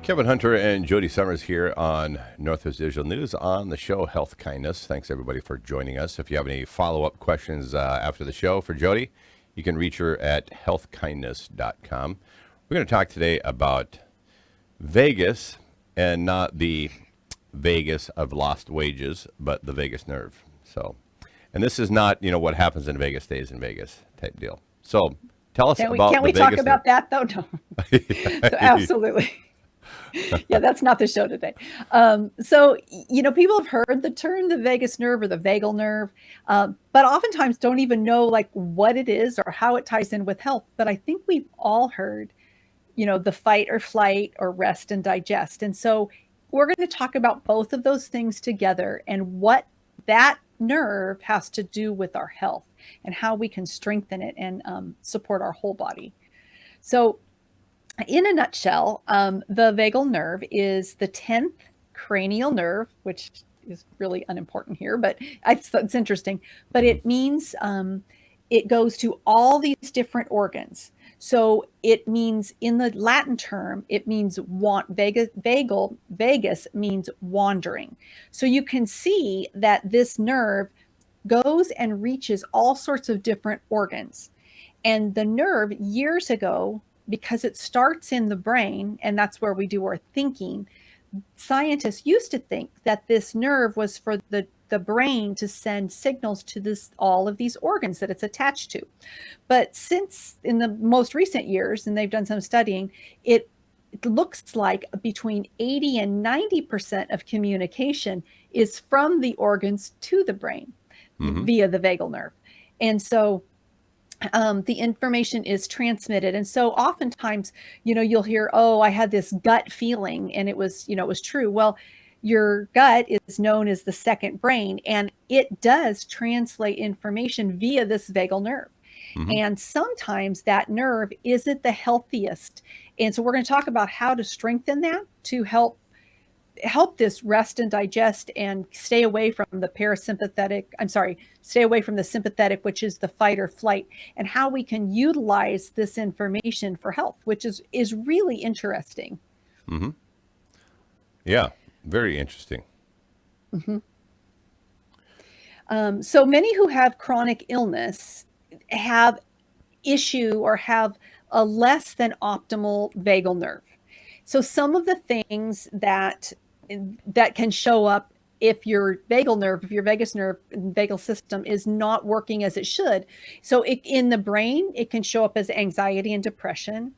Kevin Hunter and Jody Summers here on Northwest Digital News on the show Health Kindness. Thanks everybody for joining us. If you have any follow-up questions after the show for Jody, you can reach her at healthkindness.com. We're going to talk today about Vegas, and not the Vegas of lost wages, but the vagus nerve. So, and this is not, what happens in Vegas stays in Vegas type deal. So tell us about Can we talk about that though? No. So absolutely. Yeah, that's not the show today. So, people have heard the term the vagus nerve or the vagal nerve, but oftentimes don't even know like what it is or how it ties in with health. But I think we've all heard, the fight or flight or rest and digest. And so we're going to talk about both of those things together and what that nerve has to do with our health and how we can strengthen it and support our whole body. So in a nutshell, the vagal nerve is the 10th cranial nerve, which is really unimportant here, but it's interesting. But it means it goes to all these different organs. So it means, in the Latin term, it means vagus means wandering. So you can see that this nerve goes and reaches all sorts of different organs. And the nerve, years ago, because it starts in the brain, and that's where we do our thinking, scientists used to think that this nerve was for the brain to send signals to all of these organs that it's attached to. But since in the most recent years, and they've done some studying, it looks like between 80 and 90% of communication is from the organs to the brain via the vagal nerve. And so the information is transmitted. And so oftentimes, you'll hear, oh, I had this gut feeling and it was true. Well, your gut is known as the second brain, and it does translate information via this vagal nerve. And sometimes that nerve isn't the healthiest. And so we're going to talk about how to strengthen that to help this rest and digest and stay away from the sympathetic, which is the fight or flight, and how we can utilize this information for health, which is really interesting. Yeah, very interesting. So many who have chronic illness have issue or have a less than optimal vagal nerve. So some of the things that can show up if your vagus nerve and vagal system is not working as it should. So in the brain, it can show up as anxiety and depression.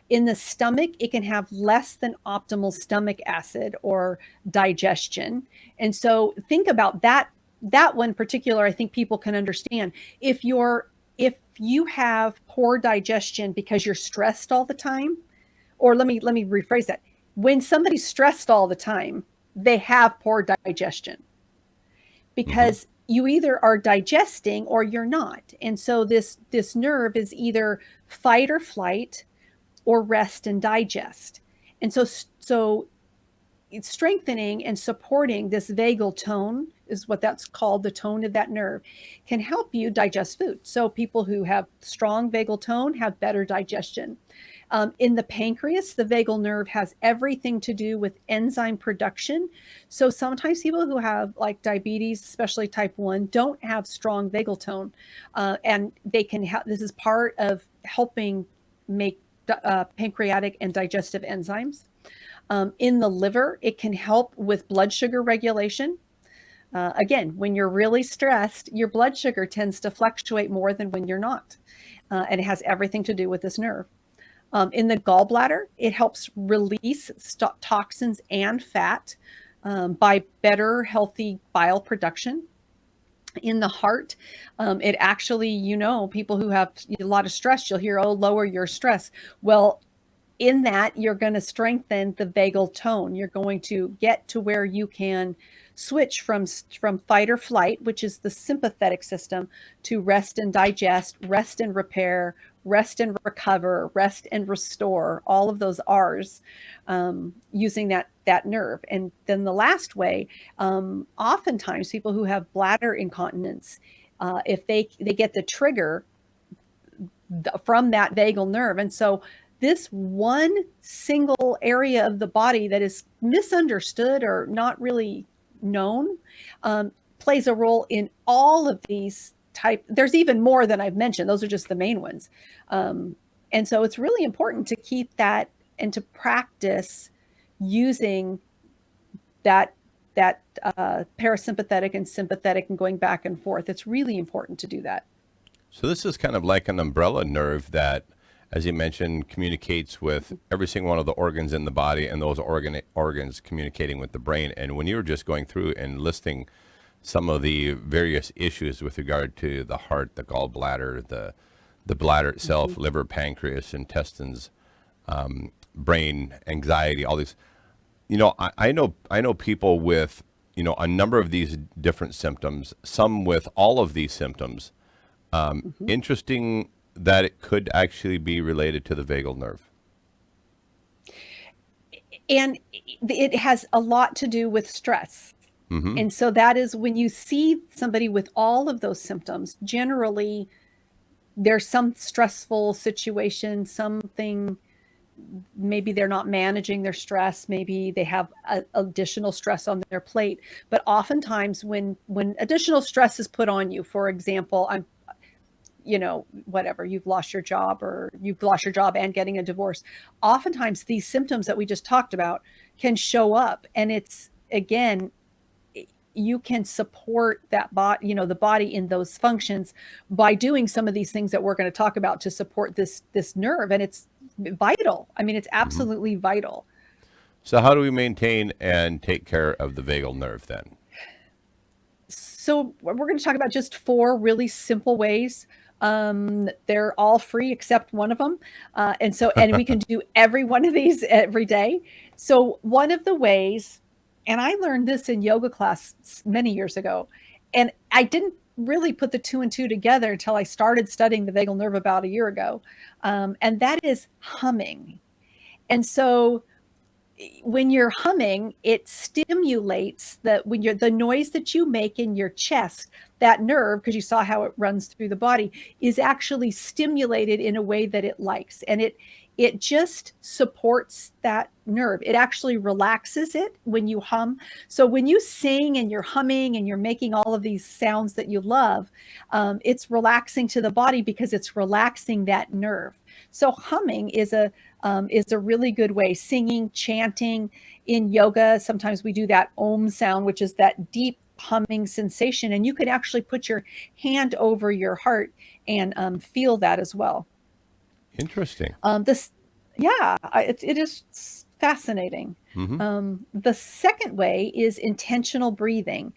In the stomach, it can have less than optimal stomach acid or digestion. And so think about that one particular, I think people can understand. If you have poor digestion because you're stressed all the time, or let me rephrase that. When somebody's stressed all the time, they have poor digestion because you either are digesting or you're not. And so this nerve is either fight or flight or rest and digest. And so it's strengthening and supporting this vagal tone is what that's called, the tone of that nerve, can help you digest food. So people who have strong vagal tone have better digestion. In the pancreas, the vagal nerve has everything to do with enzyme production. So sometimes people who have like diabetes, especially type 1, don't have strong vagal tone. And they can this is part of helping make pancreatic and digestive enzymes. In the liver, it can help with blood sugar regulation. Again, when you're really stressed, your blood sugar tends to fluctuate more than when you're not. And it has everything to do with this nerve. In the gallbladder, it helps release toxins and fat by better, healthy bile production. In the heart, it actually, people who have a lot of stress, you'll hear, lower your stress. Well, in that, you're going to strengthen the vagal tone. You're going to get to where you can switch from fight or flight, which is the sympathetic system, to rest and digest, rest and repair, rest and recover, rest and restore, all of those R's, using that nerve. And then the last way, oftentimes people who have bladder incontinence, if they get the trigger from that vagal nerve. And so this one single little area of the body that is misunderstood or not really known, plays a role in all of these type. There's even more than I've mentioned. Those are just the main ones. And so it's really important to keep that and to practice using that parasympathetic and sympathetic and going back and forth. It's really important to do that. So this is kind of like an umbrella nerve that, as you mentioned, communicates with every single one of the organs in the body, and those organs communicating with the brain. And when you were just going through and listing some of the various issues with regard to the heart, the gallbladder, the bladder itself, liver, pancreas, intestines, brain, anxiety, all these, I know people with, a number of these different symptoms, some with all of these symptoms. Interesting that it could actually be related to the vagal nerve. And it has a lot to do with stress. And so that is when you see somebody with all of those symptoms, generally there's some stressful situation, something, maybe they're not managing their stress, maybe they have additional stress on their plate. But oftentimes when additional stress is put on you, for example, whatever, you've lost your job and getting a divorce. Oftentimes these symptoms that we just talked about can show up, and it's, again, you can support that body, the body in those functions by doing some of these things that we're going to talk about to support this nerve. And it's vital. I mean, it's absolutely vital. So how do we maintain and take care of the vagal nerve then? So we're going to talk about just 4 really simple ways. They're all free except one of them. And we can do every one of these every day. So one of the ways, and I learned this in yoga class many years ago, and I didn't really put the 2 and 2 together until I started studying the vagal nerve about a year ago. And that is humming. And so when you're humming, it stimulates the noise that you make in your chest. That nerve, because you saw how it runs through the body, is actually stimulated in a way that it likes. And it just supports that nerve. It actually relaxes it when you hum. So when you sing and you're humming and you're making all of these sounds that you love, it's relaxing to the body because it's relaxing that nerve. So humming is a really good way. Singing, chanting in yoga. Sometimes we do that om sound, which is that deep humming sensation. And you could actually put your hand over your heart and feel that as well. Interesting. It is fascinating. The second way is intentional breathing.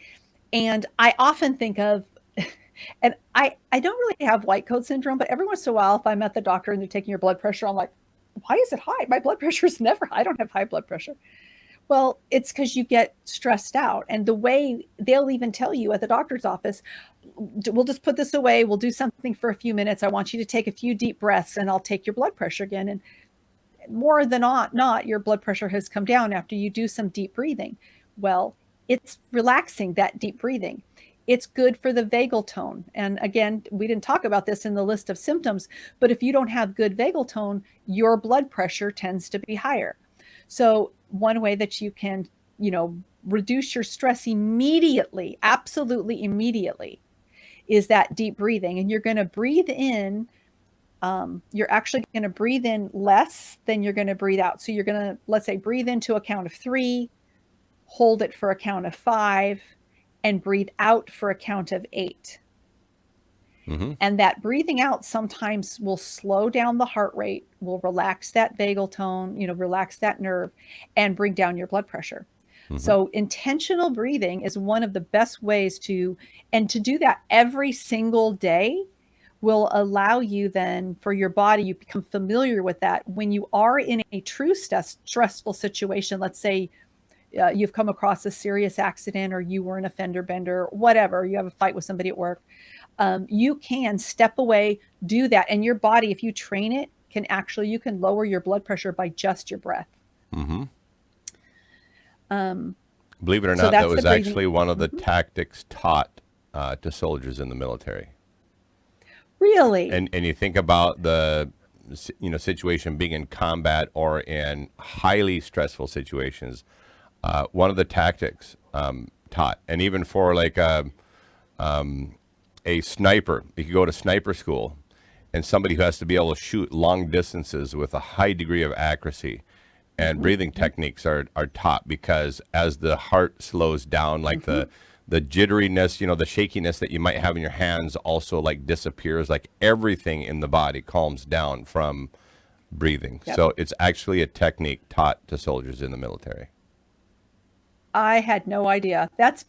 And I often think of, and I don't really have white coat syndrome, but every once in a while, if I'm at the doctor and they're taking your blood pressure, I'm like, why is it high? My blood pressure is never high. I don't have high blood pressure. Well, it's because you get stressed out. And the way they'll even tell you at the doctor's office, we'll just put this away. We'll do something for a few minutes. I want you to take a few deep breaths and I'll take your blood pressure again. And more than not, your blood pressure has come down after you do some deep breathing. Well, it's relaxing, that deep breathing. It's good for the vagal tone. And again, we didn't talk about this in the list of symptoms, but if you don't have good vagal tone, your blood pressure tends to be higher. So one way that you can, reduce your stress immediately, absolutely immediately, is that deep breathing. And you're going to breathe in. You're actually going to breathe in less than you're going to breathe out. So you're going to, let's say, breathe into a count of 3, hold it for a count of 5, and breathe out for a count of 8. And that breathing out sometimes will slow down the heart rate, will relax that vagal tone, relax that nerve, and bring down your blood pressure. So intentional breathing is one of the best ways to do that every single day will allow you then, for your body, you become familiar with that. When you are in a true stressful situation, let's say you've come across a serious accident, or you were in a fender bender, whatever, you have a fight with somebody at work, you can step away, do that. And your body, if you train it, you can lower your blood pressure by just your breath. Believe it or not, that was actually one of the tactics taught to soldiers in the military. Really? And you think about the situation, being in combat or in highly stressful situations, one of the tactics taught, and even for like a sniper, you could go to sniper school, and somebody who has to be able to shoot long distances with a high degree of accuracy, and breathing techniques are taught, because as the heart slows down, like the jitteriness, the shakiness that you might have in your hands also like disappears, like everything in the body calms down from breathing. Yep. So it's actually a technique taught to soldiers in the military. I had no idea. That's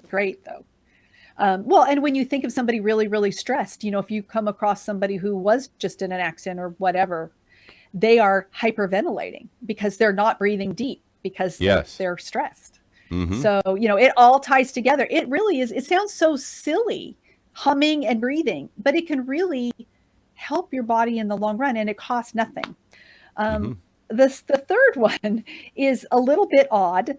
great though. Well, and when you think of somebody really, really stressed, if you come across somebody who was just in an accident or whatever, they are hyperventilating because they're not breathing deep because they're stressed. So, it all ties together. It really is. It sounds so silly, humming and breathing, but it can really help your body in the long run, and it costs nothing. The third one is a little bit odd.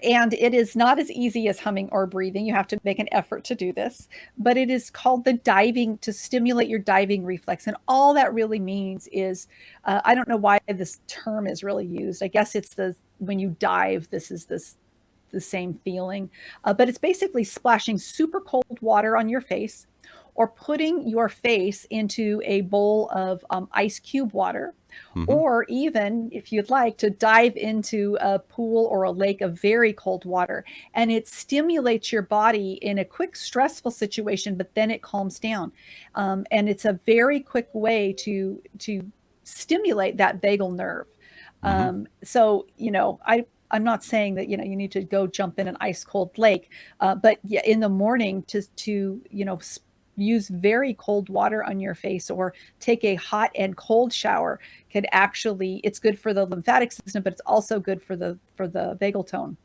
And it is not as easy as humming or breathing. You have to make an effort to do this, but it is called the diving, to stimulate your diving reflex. And all that really means is, I don't know why this term is really used. I guess it's when you dive, this is the same feeling, but it's basically splashing super cold water on your face, or putting your face into a bowl of ice cube water, or even, if you'd like, to dive into a pool or a lake of very cold water. And it stimulates your body in a quick, stressful situation, but then it calms down. And it's a very quick way to stimulate that vagal nerve. So, I'm not saying that, you need to go jump in an ice cold lake, but yeah, in the morning to use very cold water on your face, or take a hot and cold shower, could actually, it's good for the lymphatic system, but it's also good for the vagal tone.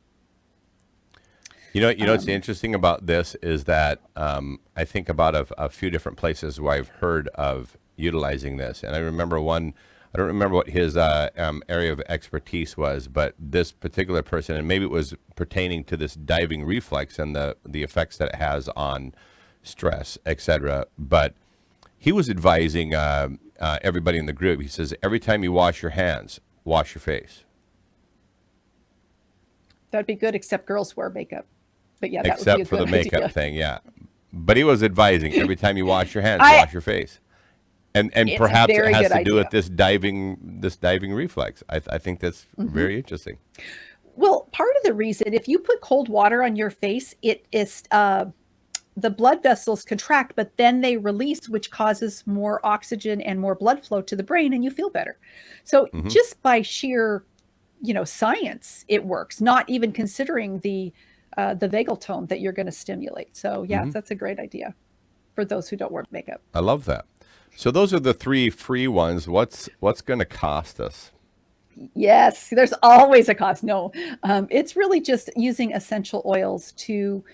What's interesting about this is that I think about a few different places where I've heard of utilizing this. And I remember one, I don't remember what his area of expertise was, but this particular person, and maybe it was pertaining to this diving reflex and the effects that it has on stress, etc. But he was advising everybody in the group. He says, every time you wash your hands, wash your face. That'd be good, except girls wear makeup. But yeah, that except would be a for good the makeup idea. thing, yeah. But he was advising every time you wash your hands, wash your face. And perhaps it has to do with this diving reflex. I think that's very interesting. Well, part of the reason, if you put cold water on your face, it is the blood vessels contract, but then they release, which causes more oxygen and more blood flow to the brain, and you feel better. So just by sheer, science, it works, not even considering the vagal tone that you're going to stimulate. So yeah, that's a great idea for those who don't wear makeup. I love that. So those are the 3 free ones. What's going to cost us? Yes, there's always a cost. No, it's really just using essential oils to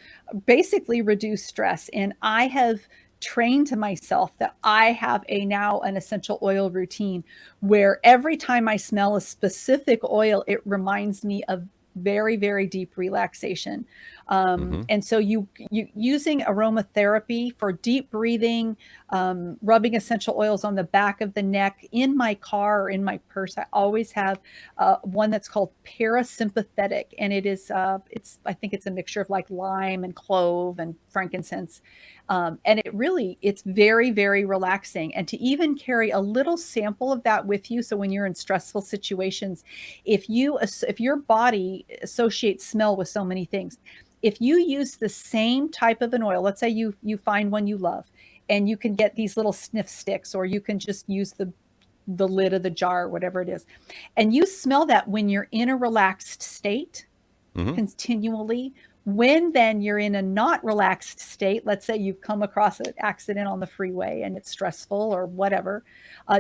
basically reduce stress. And I have trained myself that I have an essential oil routine where every time I smell a specific oil, it reminds me of very, very deep relaxation. And so you using aromatherapy for deep breathing, rubbing essential oils on the back of the neck. In my car or in my purse, I always have one that's called parasympathetic, and it is I think it's a mixture of like lime and clove and frankincense, and it's very, very relaxing. And to even carry a little sample of that with you, so when you're in stressful situations, if your body associates smell with so many things, if you use the same type of an oil, let's say you find one you love, and you can get these little sniff sticks, or you can just use the lid of the jar, whatever it is, and you smell that when you're in a relaxed state continually. When then you're in a not relaxed state, let's say you've come across an accident on the freeway and it's stressful or whatever,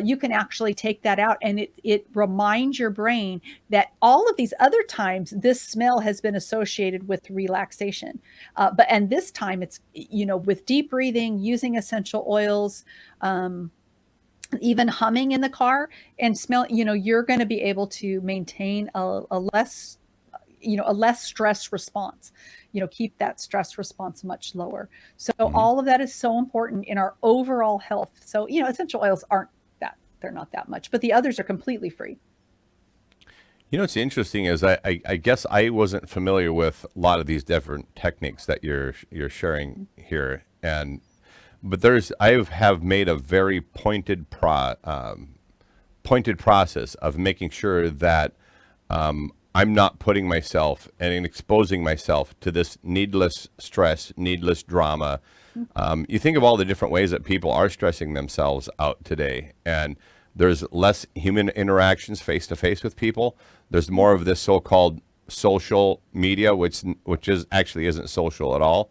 you can actually take that out, and it reminds your brain that all of these other times this smell has been associated with relaxation. And this time it's, with deep breathing, using essential oils, even humming in the car and smell, you're going to be able to maintain a less a less stress response, keep that stress response much lower. So all of that is so important in our overall health. So, essential oils they're not that much, but the others are completely free. What's interesting is I guess I wasn't familiar with a lot of these different techniques that you're sharing here, but I have made a very pointed process of making sure that I'm not putting myself and exposing myself to this needless stress, needless drama. You think of all the different ways that people are stressing themselves out today, and there's less human interactions face to face with people. There's more of this so-called social media, which actually isn't social at all.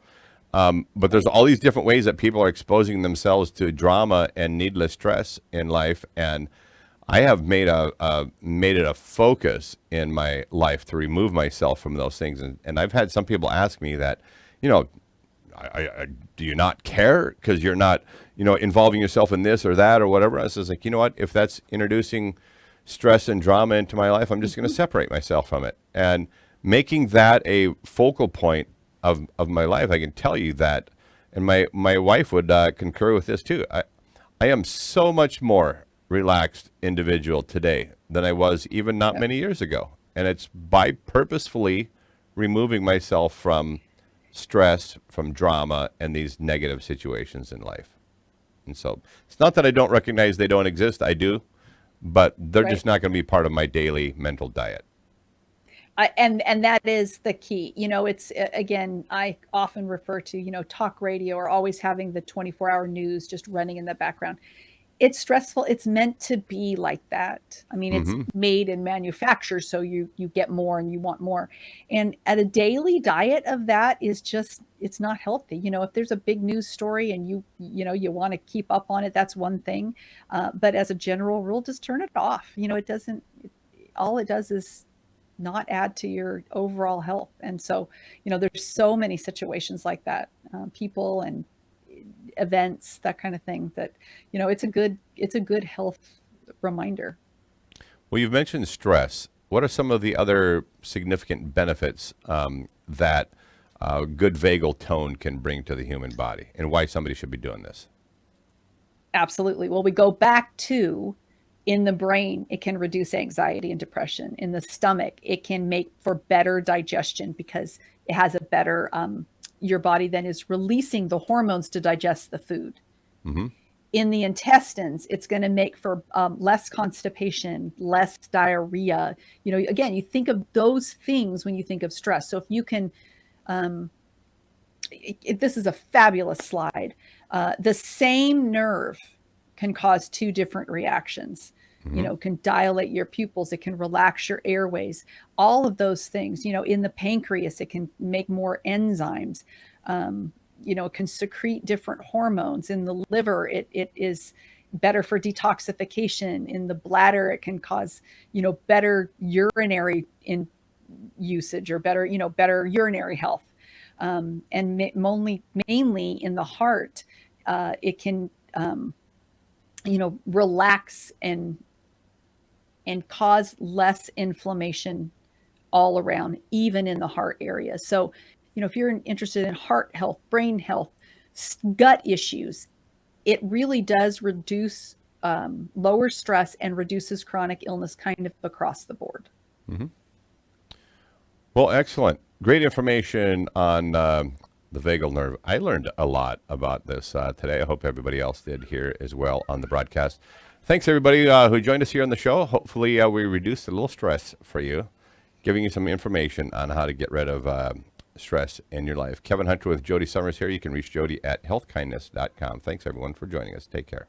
But there's all these different ways that people are exposing themselves to drama and needless stress in life, and I have made it a focus in my life to remove myself from those things. And I've had some people ask me that, do you not care because you're not, involving yourself in this or that or whatever? I was like, you know what? If that's introducing stress and drama into my life, I'm just going to separate myself from it. And making that a focal point of my life, I can tell you that, and my wife would concur with this too. I am so much more relaxed individual today than I was even not many years ago. And it's by purposefully removing myself from stress, from drama, and these negative situations in life. And so it's not that I don't recognize they don't exist. I do, but they're just not going to be part of my daily mental diet. And that is the key. It's, again, I often refer to, talk radio or always having the 24-hour news just running in the background. It's stressful. It's meant to be like that. I mean, it's made and manufactured, so you get more and you want more. And at a daily diet of that is just, it's not healthy. If there's a big news story and you want to keep up on it, that's one thing. But as a general rule, just turn it off. All it does is not add to your overall health. And so, there's so many situations like that, people and events, that kind of thing, that it's a good health reminder. Well, you've mentioned stress. What are some of the other significant benefits that good vagal tone can bring to the human body, and why somebody should be doing this? Absolutely. Well, we go back to, in the brain, it can reduce anxiety and depression. In the stomach, it can make for better digestion because it has a better your body then is releasing the hormones to digest the food. In the intestines, it's going to make for less constipation, less diarrhea. Again, you think of those things when you think of stress. So if you can, this is a fabulous slide. The same nerve can cause two different reactions. Can dilate your pupils. It can relax your airways. All of those things, in the pancreas, it can make more enzymes. It can secrete different hormones. In the liver, it is better for detoxification. In the bladder, it can cause, better urinary usage or better urinary health. And mainly in the heart, it can, relax and cause less inflammation all around, even in the heart area. So, if you're interested in heart health, brain health, gut issues, it really does reduce, lower stress and reduces chronic illness kind of across the board. Well, excellent. Great information on the vagal nerve. I learned a lot about this today. I hope everybody else did here as well on the broadcast. Thanks, everybody who joined us here on the show. Hopefully, we reduced a little stress for you, giving you some information on how to get rid of stress in your life. Kevin Hunter with Jody Summers here. You can reach Jody at healthkindness.com. Thanks, everyone, for joining us. Take care.